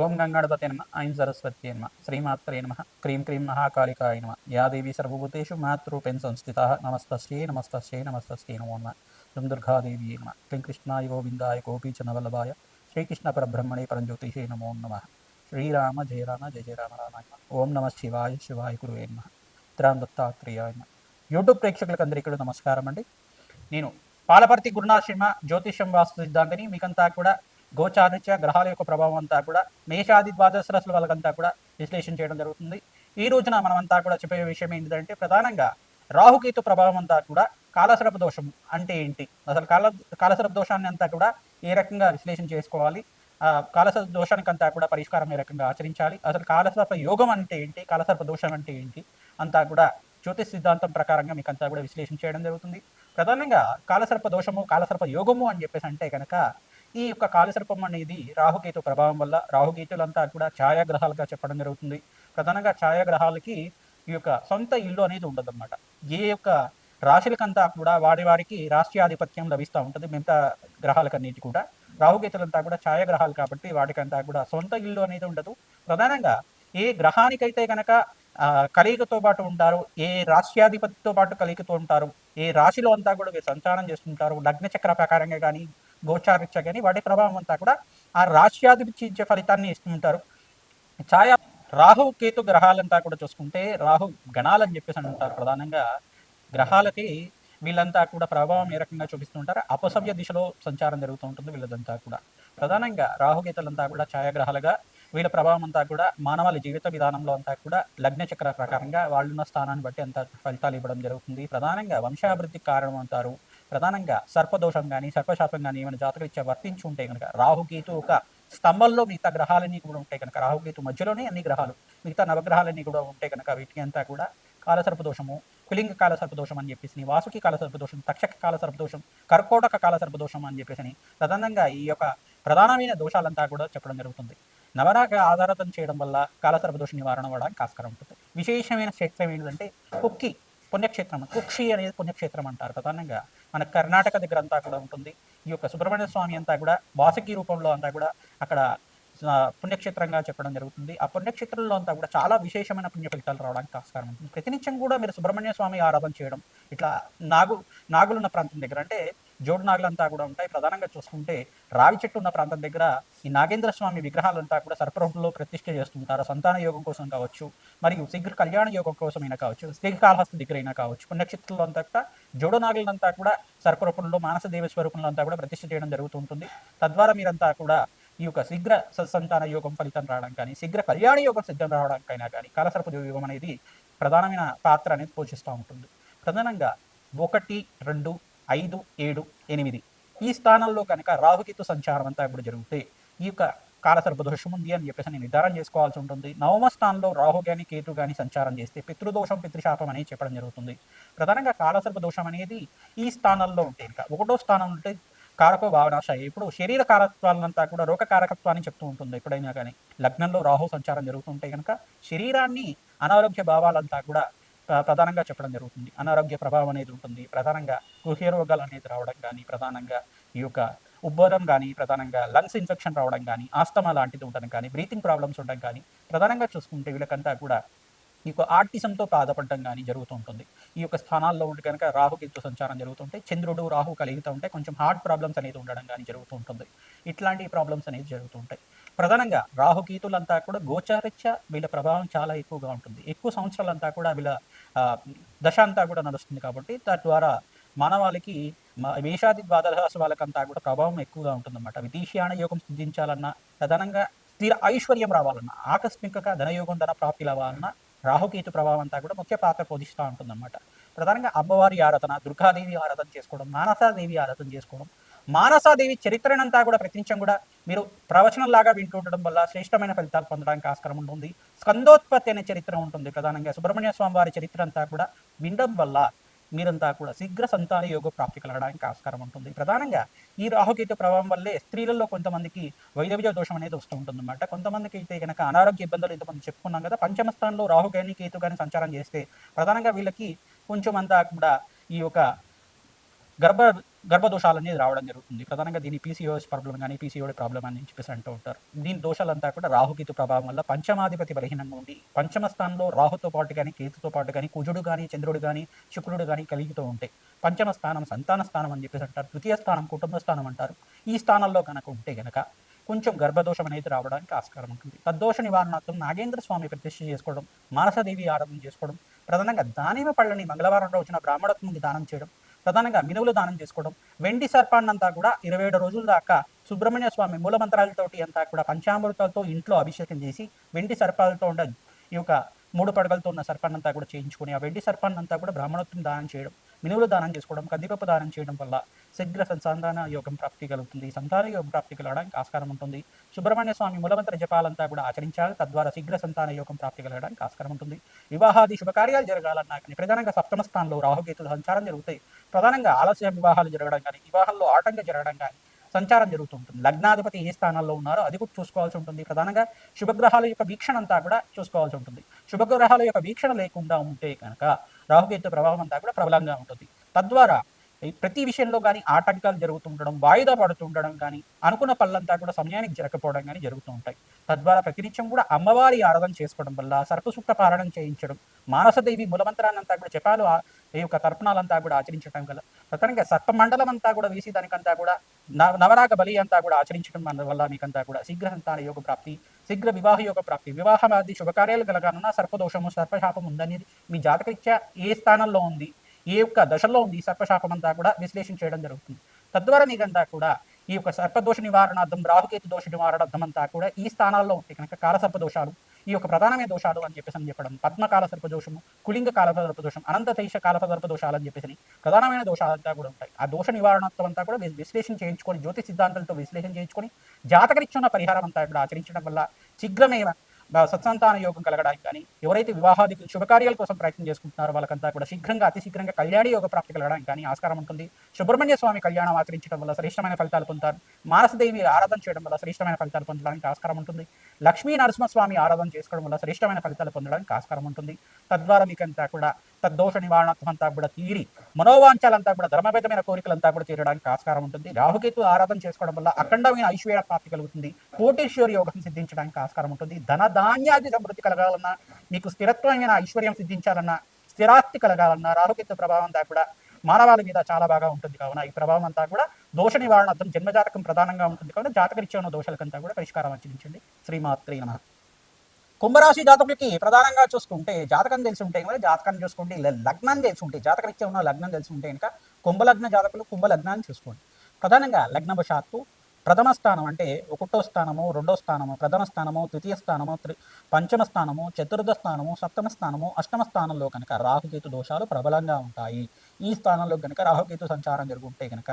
ఓం గంగాణపతే నమ ఐం సరస్వత్యే నమ శ్రీమాత్రే నమ క్రీం క్రీం మహాకాళికాయ నమ యా దేవి సర్వభూతేషు మాతృరూపేణ సంస్థితా నమస్తస్యై నమస్తస్యై నమస్తస్యై నమో నమ దుం దుర్గాదేవి నమ క్లీం కృష్ణాయ గోవిందాయ గోపీచనవల్లభాయ శ్రీకృష్ణ పరబ్రహ్మణే పరంజ్యోతిషే నమో నమ శ్రీరామ జయ రామ జయ జయ రామ రామాయ ఓం నమ శివాయ శివాయ గురువే నమ త్రాం దత్తాత్రేయాయ నమ. యూట్యూబ్ ప్రేక్షకులకు అందరికీ నమస్కారం అండి. నేను పాలపర్తి గురునాథ్ శర్మ జ్యోతిషం వాస్తు సిద్ధాంతిని. మీకంతా కూడా గోచారిత్య గ్రహాల యొక్క ప్రభావం అంతా కూడా మేషాది ద్వాదశ రాశుల వాళ్ళకంతా కూడా విశ్లేషణ చేయడం జరుగుతుంది. ఈ రోజున మనమంతా కూడా చెప్పే విషయం ఏంటంటే ప్రధానంగా రాహుకేతు ప్రభావం అంతా కూడా కాలసర్ప దోషం అంటే ఏంటి, అసలు కాలసర్ప దోషాన్ని అంతా కూడా ఏ రకంగా విశ్లేషణ చేసుకోవాలి, కాలసర్ప దోషానికంతా కూడా పరిష్కారం ఏ రకంగా ఆచరించాలి, అసలు కాలసర్ప యోగం అంటే ఏంటి, కాలసర్ప దోషం అంటే ఏంటి అంతా కూడా జ్యోతిష్ సిద్ధాంతం ప్రకారంగా మీకు అంతా కూడా విశ్లేషణ చేయడం జరుగుతుంది. ప్రధానంగా కాలసర్ప దోషము కాలసర్ప యోగము అని చెప్పేసి అంటే కనుక ఈ యొక్క కాలసర్పం అనేది రాహుకేతు ప్రభావం వల్ల, రాహుకేతులంతా కూడా ఛాయాగ్రహాలుగా చెప్పడం జరుగుతుంది. ప్రధానంగా ఛాయాగ్రహాలకి ఈ యొక్క సొంత ఇల్లు అనేది ఉండదన్నమాట. ఏ యొక్క రాశులకంతా కూడా వారికి రాష్ట్రాధిపత్యం లభిస్తూ ఉంటుంది. మిగతా గ్రహాలకన్నిటి కూడా రాహుకేతులంతా కూడా ఛాయాగ్రహాలు కాబట్టి వాటికంతా కూడా సొంత ఇల్లు అనేది ఉండదు. ప్రధానంగా ఏ గ్రహానికైతే కనుక కలిగితో పాటు ఉంటారు, ఏ రాష్ట్రాధిపతితో పాటు కలిగితో ఉంటారు, ఏ రాశిలో అంతా కూడా వీరు సంచారం చేస్తుంటారు, లగ్న చక్ర ప్రకారంగా కానీ గోచారీత్యా కానీ వాటి ప్రభావం అంతా కూడా ఆ రాష్ట్రాధిపతి ఇచ్చే ఫలితాన్ని ఇస్తుంటారు. ఛాయా రాహు కేతు గ్రహాలంతా కూడా చూసుకుంటే రాహు గణాలని చెప్పేసి అంటారు. ప్రధానంగా గ్రహాలకి వీళ్ళంతా కూడా ప్రభావం ఏ రకంగా చూపిస్తుంటారు, అపసవ్య దిశలో సంచారం జరుగుతూ ఉంటుంది వీళ్ళదంతా కూడా. ప్రధానంగా రాహుకేతులంతా కూడా ఛాయాగ్రహాలుగా వీళ్ళ ప్రభావం అంతా కూడా మానవాళి జీవిత విధానంలో అంతా కూడా లగ్న చక్ర ప్రకారంగా వాళ్ళున్న స్థానాన్ని బట్టి అంత ఫలితాలు ఇవ్వడం జరుగుతుంది. ప్రధానంగా వంశాభివృద్ధికి కారణం అంటారు. ప్రధానంగా సర్పదోషం కానీ సర్పశాపం కానీ ఏమైనా జాతకరీత్యా వర్తించి ఉంటే కనుక రాహుకేతు ఒక స్తంభంలో మిగతా గ్రహాలన్నీ కూడా ఉంటాయి కనుక, రాహుకేతు మధ్యలోనే అన్ని గ్రహాలు మిగతా నవగ్రహాలన్నీ కూడా ఉంటాయి కనుక వీటికి అంతా కూడా కాలసర్పదోషము, కులింగ కాల సర్పదోషం అని చెప్పేసి, వాసుకి కాల సర్పదోషం, తక్షక కాల సర్పదోషం, కర్కోటక కాల సర్పదోషం అని చెప్పేసి ప్రధానంగా ఈ యొక్క ప్రధానమైన దోషాలంతా కూడా చెప్పడం జరుగుతుంది. నవరాగ ఆధారితం చేయడం వల్ల కాలసర్పదోష నివారణ అవ్వడానికి ఆస్కారం ఉంటుంది. విశేషమైన క్షేత్రం ఏంటంటే కుక్కి పుణ్యక్షేత్రం, కుక్షి అనేది పుణ్యక్షేత్రం అంటారు. ప్రధానంగా మన కర్ణాటక దగ్గర అంతా కూడా ఉంటుంది. ఈ యొక్క సుబ్రహ్మణ్య స్వామి అంతా కూడా వాసుకి రూపంలో అంతా కూడా అక్కడ పుణ్యక్షేత్రంగా చెప్పడం జరుగుతుంది. ఆ పుణ్యక్షేత్రంలో అంతా కూడా చాలా విశేషమైన పుణ్య ఫలితాలు రావడానికి ఆస్కారం ఉంటుంది. ప్రతినిత్యం కూడా మీరు సుబ్రహ్మణ్య స్వామి ఆరాధన చేయడం, ఇట్లా నాగులున్న ప్రాంతం దగ్గర అంటే జోడు నాగులంతా కూడా ఉంటాయి. ప్రధానంగా చూసుకుంటే రావి చెట్టు ఉన్న ప్రాంతం దగ్గర ఈ నాగేంద్ర స్వామి విగ్రహాలంతా కూడా సర్పరూపంలో ప్రతిష్ఠ చేస్తుంటారు. సంతాన యోగం కోసం కావచ్చు, మరియు శీఘ్ర కళ్యాణ యోగం కోసమైనా కావచ్చు, శ్రీకాళహస్తి దగ్గర అయినా కావచ్చు, పుణ్యక్షేత్రంలో అంతా కూడా జోడు నాగులంతా కూడా సర్పరూపంలో మానసదేవి స్వరూపంలో అంతా కూడా ప్రతిష్ఠ చేయడం జరుగుతుంటుంది. తద్వారా మీరంతా కూడా ఈ యొక్క శీఘ్ర సత్సంతాన యోగం ఫలితం రావడం కానీ, శీఘ్ర కళ్యాణ యోగం సిద్ధం రావడానికైనా కానీ కాలసర్ప యోగం అనేది ప్రధానమైన పాత్ర అనేది పోషిస్తూ ఉంటుంది. ప్రధానంగా 1, 2, 5, 7, 8 ఈ స్థానంలో కనుక రాహుకేతు సంచారం అంతా ఇప్పుడు జరిగితే ఈ యొక్క కాలసర్ప దోషం ఉంది అని చెప్పేసి నేను నిర్ధారణ చేసుకోవాల్సి ఉంటుంది. నవమ స్థానంలో రాహు కానీ కేతు కానీ సంచారం చేస్తే పితృదోషం పితృశాపం అనేది చెప్పడం జరుగుతుంది. ప్రధానంగా కాలసర్ప దోషం అనేది ఈ స్థానంలో ఉంటే ఇంకా 1వ స్థానం ఉంటే కారకో భావనాశయ, ఇప్పుడు శరీర కారకత్వాలంతా కూడా రోగ కారకత్వాన్ని చెప్తూ ఉంటుంది. ఎప్పుడైనా కానీ లగ్నంలో రాహు సంచారం జరుగుతుంటే కనుక శరీరాన్ని అనారోగ్య భావాలంతా కూడా ప్రధానంగా చెప్పడం జరుగుతుంది. అనారోగ్య ప్రభావం అనేది ఉంటుంది. ప్రధానంగా గృహ రోగాలు అనేది రావడం కానీ, ప్రధానంగా ఈ యొక్క ఉబ్బరం కానీ, ప్రధానంగా లంగ్స్ ఇన్ఫెక్షన్ రావడం కానీ, ఆస్తమా లాంటిది ఉండడం కానీ, బ్రీతింగ్ ప్రాబ్లమ్స్ ఉండడం కానీ, ప్రధానంగా చూసుకుంటే వీళ్ళకంతా కూడా ఈ యొక్క ఆర్టిజంతో బాధపడడం కానీ జరుగుతూ ఉంటుంది. ఈ యొక్క స్థానాల్లో ఉంటే కనుక రాహుకేతు సంచారం జరుగుతుంటే, చంద్రుడు రాహు కలిగితూ ఉంటే కొంచెం హార్ట్ ప్రాబ్లమ్స్ అనేది ఉండడం కానీ జరుగుతూ ఉంటుంది. ఇట్లాంటి ప్రాబ్లమ్స్ అనేది జరుగుతూ ఉంటాయి. ప్రధానంగా రాహుకేతులంతా కూడా గోచారిత్య వీళ్ళ ప్రభావం చాలా ఎక్కువగా ఉంటుంది. ఎక్కువ సంవత్సరాలంతా కూడా వీళ్ళ దశ అంతా కూడా నడుస్తుంది కాబట్టి తద్వారా మానవాళికి మేషాది ద్వాదశ వాళ్ళకంతా కూడా ప్రభావం ఎక్కువగా ఉంటుందన్నమాట. విదేశీయాన యోగం సిద్ధించాలన్నా, ప్రధానంగా స్థిర ఐశ్వర్యం రావాలన్నా, ఆకస్మికంగా ధనయోగం ధన ప్రాప్తి రావాలన్నా రాహుకేతు ప్రభావం అంతా కూడా ముఖ్య పాత్ర పోషిస్తూ ఉంటుందన్నమాట. ప్రధానంగా అమ్మవారి ఆరాధన, దుర్గాదేవి ఆరాధన చేసుకోవడం, మానసాదేవి ఆరాధన చేసుకోవడం, మానసాదేవి చరిత్రనంతా కూడా ప్రతినిత్యం కూడా మీరు ప్రవచనంలాగా వింటుండడం వల్ల శ్రేష్టమైన ఫలితాలు పొందడానికి ఆస్కారం ఉంటుంది. స్కందోత్పత్తి అనే చరిత్ర ఉంటుంది. ప్రధానంగా సుబ్రహ్మణ్య స్వామి వారి చరిత్ర అంతా కూడా వినడం వల్ల మీరంతా కూడా శీఘ్ర సంతాన యోగ ప్రాప్తి కలగడానికి ఆస్కారం ఉంటుంది. ప్రధానంగా ఈ రాహుకేతు ప్రభావం వల్లే స్త్రీలలో కొంతమందికి వైదవ్య దోషం అనేది వస్తూ ఉంటుంది అన్నమాట. కొంతమందికి అయితే కనుక అనారోగ్య ఇబ్బందులు ఇంతమంది చెప్పుకున్నాం కదా. పంచమ స్థానంలో రాహు కానీ కేతు కానీ సంచారం చేస్తే ప్రధానంగా వీళ్ళకి కొంచెం అంతా కూడా ఈ యొక్క గర్భదోషాలు అనేది రావడం జరుగుతుంది. ప్రధానంగా దీని పీసీఓఎస్ ప్రాబ్లం కానీ పీసీఓడి ప్రాబ్లం అని చెప్పేసి అంటూ ఉంటారు. దీని దోషాలంతా కూడా రాహుకేతు ప్రభావం వల్ల పంచమాధిపతి బలహీనంగా ఉండి పంచమ స్థానంలో రాహుతో పాటు కానీ కేతుతో పాటు కానీ కుజుడు కానీ చంద్రుడు కానీ శుక్రుడు కానీ కలిగితూ ఉంటాయి. పంచమ స్థానం సంతాన స్థానం అని చెప్పేసి అంటారు. ద్వితీయ స్థానం కుటుంబ స్థానం అంటారు. ఈ స్థానంలో కనుక ఉంటే గనక కొంచెం గర్భదోషం అనేది రావడానికి ఆస్కారం ఉంటుంది. తద్దోష నివారణార్థం నాగేంద్ర స్వామి ప్రతిష్ఠ చేసుకోవడం, మానసదేవి ఆరాధన చేసుకోవడం, ప్రధానంగా దానిమ్మ పళ్ళని మంగళవారం రోజున బ్రాహ్మణత్వంకి దానం చేయడం, ప్రధానంగా మినువులు దానం చేసుకోవడం, వెండి సర్పాన్నంతా కూడా 27 రోజుల దాకా సుబ్రహ్మణ్య స్వామి మూలమంత్రాలతోటి అంతా కూడా పంచామృతాలతో ఇంట్లో అభిషేకం చేసి వెండి సర్పాలతో ఉన్న ఈ యొక్క 3 పడగలతో ఉన్న సర్పాన్నంతా కూడా చేయించుకొని ఆ వెండి సర్పాన్నంతా కూడా బ్రాహ్మణత్వం దానం చేయడం, మినువులు దానం చేసుకోవడం, కందిపప్పు దానం చేయడం వల్ల శీఘ్ర సంతాన యోగం ప్రాప్తి కలుగుతుంది. సంతాన యోగం ప్రాప్తి కలగడానికి ఆస్కారం ఉంటుంది. సుబ్రహ్మణ్య స్వామి మూలమంత్ర జపాలంతా కూడా ఆచరించాలి. తద్వారా శీఘ్ర సంతాన యోగం ప్రాప్తి కలగడానికి ఆస్కారం ఉంటుంది. వివాహాది శుభకార్యాలు జరగాలన్నా కానీ ప్రధానంగా సప్తమ స్థానంలో రాహుకేతు సంచారం జరుగుతాయి. ప్రధానంగా ఆలస్య వివాహాలు జరగడం కానీ వివాహంలో ఆటంకం జరగడం కానీ సంచారం జరుగుతూ ఉంటుంది. లగ్నాధిపతి ఏ స్థానాల్లో ఉన్నారో అది కూడా చూసుకోవాల్సి ఉంటుంది. ప్రధానంగా శుభగ్రహాల యొక్క వీక్షణ అంతా కూడా చూసుకోవాల్సి ఉంటుంది. శుభగ్రహాల యొక్క వీక్షణ లేకుండా ఉంటే కనుక రాహుకేతు ప్రభావం అంతా కూడా ప్రబలంగా ఉంటుంది. తద్వారా ప్రతి విషయంలో కానీ ఆటంకాలు జరుగుతుండడం, వాయిదా పడుతుండడం కానీ, అనుకున్న పనులంతా కూడా సమయానికి జరగకపోవడం కానీ జరుగుతూ ఉంటాయి. తద్వారా ప్రతినిత్యం కూడా అమ్మవారి ఆరాధన చేసుకోవడం వల్ల సర్పసూక్త పారాయణం చేయించడం, మానసదేవి మూలమంత్రాన్నంతా కూడా జపాలు ఈ యొక్క తర్పణాలంతా కూడా ఆచరించడం వల్ల ప్రధానంగా సర్పమండలం అంతా కూడా వేసి దానికంతా కూడా నవరాగ బలి అంతా కూడా ఆచరించడం వల్ల మీకంతా కూడా శీఘ్ర సంతాన యోగ ప్రాప్తి, శీఘ్ర వివాహ యోగ ప్రాప్తి, వివాహమాది శుభకార్యాలు కలగాలన్నా సర్పదోషము సర్పశాపం ఉందనేది మీ జాతకరీత్యా ఏ స్థానంలో ఉంది, ఏ యొక్క దశలో ఉంది సర్పశాపం అంతా కూడా విశ్లేషణ చేయడం జరుగుతుంది. తద్వారా మీకంతా కూడా ఈ యొక్క సర్పదోష నివారణార్థం, రాహుకేతు దోష నివారణార్థం అంతా కూడా ఈ స్థానాల్లో ఉంటే కనుక కాలసర్ప దోషాలు ఈ యొక్క ప్రధానమైన దోషాలు అని చెప్పేసి చెప్పడం, పద్మకాల సర్పదోషము, కులింగ కాల సర్పదోషం, అనంతతైష కాల సర్పదోషాలు అని చెప్పేసి ప్రధానమైన దోషాలంతా కూడా ఉంటాయి. ఆ దోష నివారణార్థం అంతా కూడా విశ్లేషణ చేయించుకొని జ్యోతి సిద్ధాంతాలతో విశ్లేషణ చేయించుకొని జాతకరీత్యున్న పరిహారం అంతా కూడా ఆచరించడం వల్ల శీఘ్రమే సత్సంతాన యోగం కలగడానికి కానీ, ఎవరైతే వివాహాది శుభకార్యాల కోసం ప్రయత్నం చేసుకుంటున్నారో వాళ్ళకంతా కూడా శీఘ్రంగా అతి శీఘ్రంగా కళ్యాణి యోగ ప్రాప్తి కలగడానికి కానీ ఆస్కారం ఉంటుంది. సుబ్రహ్మణ్య స్వామి కళ్యాణం ఆచరించడం వల్ల శ్రేష్టమైన ఫలితాలు పొందుతారు. మానసదేవి ఆరాధన చేయడం వల్ల శ్రేష్టమైన ఫలితాలు పొందడానికి ఆస్కారం ఉంటుంది. లక్ష్మీ నరసింహస్వామి ఆరాధన చేసుకోవడం వల్ల శ్రేష్టమైన ఫలితాలు పొందడానికి ఆస్కారం ఉంటుంది. తద్వారా మీకంతా కూడా తద్దోష నివారణాత్వం అంతా కూడా తీరి మనోవాంఛాలంతా కూడా ధర్మబద్ధమైన కోరికలంతా కూడా తీరడానికి ఆస్కారం ఉంటుంది. రాహుకేతు ఆరాధన చేసుకోవడం వల్ల అఖండమైన ఐశ్వర్య ప్రాప్తి కలుగుతుంది. కోటేశ్వర యోగం సిద్ధించడానికి ఆస్కారం ఉంటుంది. ధన ధాన్యాది సమృద్ధి కలగాలన్నా, మీకు స్థిరత్వమైన ఐశ్వర్యం సిద్ధించాలన్నా, స్థిరాస్తి కలగాలన్నా రాహుకేతు ప్రభావం అంతా కూడా మానవాళి మీద చాలా బాగా ఉంటుంది. కావున ఈ ప్రభావం అంతా కూడా దోష నివారణార్థం జన్మజాతకం ప్రధానంగా ఉంటుంది. కావున జాతకరీత్యా ఉన్న దోషాలకంతా కూడా పరిష్కారం ఆచరించండి. శ్రీమాత్రే నమః. కుంభరాశి జాతకులకి ప్రధానంగా చూసుకుంటే జాతకం తెలిసి ఉంటే కనుక జాతకాన్ని చూసుకోండి. లగ్నం తెలిసి ఉంటే జాతకరీత్యా ఉన్న లగ్నం తెలిసి ఉంటే కనుక కుంభలగ్న జాతకులు కుంభలగ్నాన్ని చూసుకోండి. ప్రధానంగా లగ్నవశాత్తు ప్రథమ స్థానం అంటే 1వ స్థానము, 2వ స్థానము, ప్రథమ స్థానము, తృతీయ స్థానము, పంచమ స్థానము, చతుర్థ స్థానము, సప్తమ స్థానము, అష్టమ స్థానంలో కనుక రాహుకేతు దోషాలు ప్రబలంగా ఉంటాయి. ఈ స్థానంలో కనుక రాహుకేతు సంచారం జరుగుంటే కనుక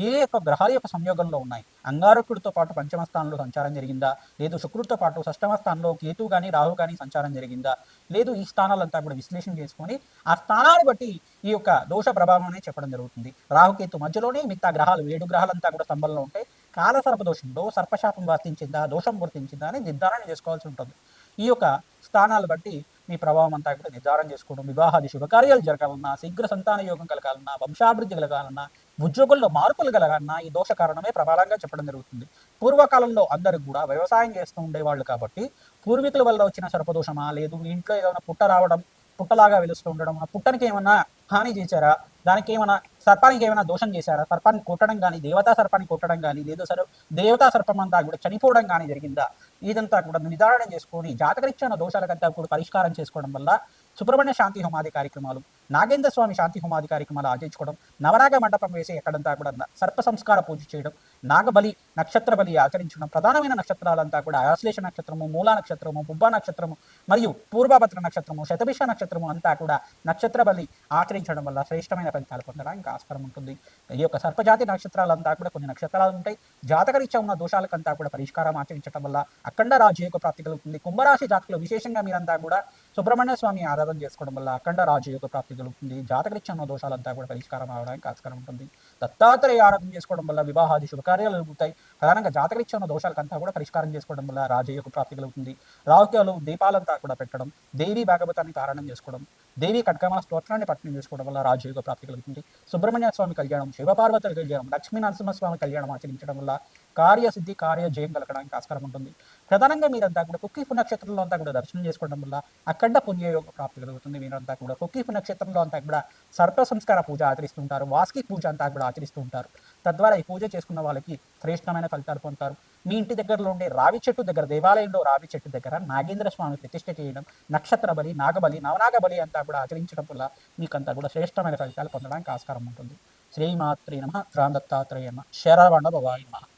ఏ యొక్క గ్రహాల యొక్క సంయోగంలో ఉన్నాయి, అంగారకుడితో పాటు పంచమ స్థానంలో సంచారం జరిగిందా, లేదు శుక్రుడితో పాటు షష్టమ స్థానంలో కేతు కానీ రాహు కానీ సంచారం జరిగిందా, లేదు ఈ స్థానాలంతా కూడా విశ్లేషణ చేసుకొని ఆ స్థానాన్ని బట్టి ఈ యొక్క దోష ప్రభావం అనేది చెప్పడం జరుగుతుంది. రాహుకేతు మధ్యలోనే మిగతా గ్రహాలు 7 గ్రహాలంతా కూడా స్తంభంలో ఉంటాయి. కాలసర్పదోషంలో సర్పశాపం వర్తించిందా, దోషం వర్తించిందా అని నిర్ధారణ చేసుకోవాల్సి ఉంటుంది. ఈ యొక్క స్థానాలు బట్టి మీ ప్రభావం అంతా కూడా నిర్ధారణ చేసుకోవడం, వివాహాది శుభకార్యాలు జరగాలన్నా, శీఘ్ర సంతాన యోగం కలగాలన్నా, వంశాభివృద్ధి కలగాలన్నా, ఉద్యోగుల్లో మార్పులు కలగాలన్నా ఈ దోష కారణమే ప్రబలంగా చెప్పడం జరుగుతుంది. పూర్వకాలంలో అందరూ కూడా వ్యవసాయం చేస్తూ ఉండేవాళ్ళు కాబట్టి పూర్వీకుల వల్ల వచ్చిన సర్పదోషమా, లేదు మీ ఇంట్లో ఏదైనా పుట్ట రావడం, పుట్టలాగా వెలుస్తూ ఉండడం, ఆ పుట్టనికి ఏమన్నా హాని చేశారా, దానికి ఏమైనా సర్పానికి ఏమైనా దోషం చేశారా, సర్పాన్ని కొట్టడం కానీ, దేవతా సర్పాన్ని కొట్టడం కానీ, లేదు సరే దేవతా సర్పం అంతా కూడా చనిపోవడం కానీ జరిగిందా, ఇదంతా కూడా నిర్ధారణ చేసుకొని జాతకరీత్యా దోషాలకంతా కూడా పరిష్కారం చేసుకోవడం వల్ల సుబ్రహ్మణ్య శాంతి హోమాది కార్యక్రమాలు, నాగేంద్ర స్వామి శాంతి హోమాది కార్యక్రమాలు ఆచరించుకోవడం, నవరాగ మండపం వేసి ఎక్కడంతా కూడా సర్ప సంస్కార పూజ చేయడం, నాగబలి నక్షత్ర బలి ఆచరించడం, ప్రధానమైన నక్షత్రాలంతా కూడా ఆశ్లేష నక్షత్రము, మూలా నక్షత్రము, పుబ్బ నక్షత్రము మరియు పూర్వభద్ర నక్షత్రము, శతభిష నక్షత్రము అంతా కూడా నక్షత్ర బలి ఆచరించడం వల్ల శ్రేష్టమైన ఫలితాలు పొందడానికి ఆస్కారం ఉంటుంది. ఈ యొక్క సర్పజాతి నక్షత్రాలంతా కూడా కొన్ని నక్షత్రాలు ఉంటాయి. జాతకరీత్యా ఉన్న దోషాలకంతా కూడా పరిష్కారం ఆచరించడం వల్ల అఖండ రాజయోగ ప్రాప్తి కలుగుతుంది. కుంభరాశి జాతకులు విశేషంగా మీరంతా కూడా సుబ్రహ్మణ్య స్వామి ఆరాధన చేసుకోవడం వల్ల అఖండ రాజయోగ ప్రాప్తి కలుగుతుంది. జాతకరీత్యా ఉన్న దోషాలంతా కూడా పరిష్కారం అవడానికి ఆస్కారం ఉంటుంది. దత్తాత్రేయ ఆరాధన చేసుకోవడం వల్ల వివాహాది శుభకార్యాలు జరుగుతాయి. ప్రధానంగా జాతకరీత్యా ఉన్న దోషాలకంతా కూడా పరిష్కారం చేసుకోవడం వల్ల రాజయోగ ప్రాప్తి కలుగుతుంది. రాహుకేతులు దీపాలంతా కూడా పెట్టడం, దేవీ భాగవతాన్ని పారాయణం చేసుకోవడం, దేవీ కట్కమాల స్తోత్రాన్ని పఠనం చేసుకోవడం వల్ల రాజయోగ ప్రాప్తి కలుగుతుంది. సుబ్రహ్మణ్య స్వామి కళ్యాణం, శివపార్వతుల కళ్యాణం, లక్ష్మీ నరసింహస్వామి కళ్యాణం ఆచరించడం వల్ల కార్యసిద్ధి కార్యజయం కలగడానికి ఆస్కారం ఉంటుంది. ప్రధానంగా మీరంతా కూడా కుక్కీపు నక్షత్రంలో అంతా కూడా దర్శనం చేసుకోవడం వల్ల అఖండ పుణ్యయోగ ప్రాప్తి కలుగుతుంది. మీరంతా కూడా కుక్కీపు నక్షత్రంలో అంతా కూడా సర్ప సంస్కార పూజ ఆచరిస్తుంటారు, వాస్కి పూజ అంతా కూడా ఆచరిస్తూ ఉంటారు. తద్వారా ఈ పూజ చేసుకున్న వాళ్ళకి శ్రేష్టమైన ఫలితాలు పొందుతారు. మీ ఇంటి దగ్గరలో ఉండే రావి చెట్టు దగ్గర, దేవాలయంలో రావి చెట్టు దగ్గర నాగేంద్ర స్వామి ప్రతిష్ఠ చేయడం, నక్షత్ర బలి, నాగబలి, నవనాగ బలి అంతా కూడా ఆచరించడం వల్ల మీకంతా కూడా శ్రేష్టమైన ఫలితాలు పొందడానికి ఆస్కారం ఉంటుంది. శ్రీమాత్రే నమః. రామ్ దత్తాత్రేయ నమః. శరవణ భవాయ నమః.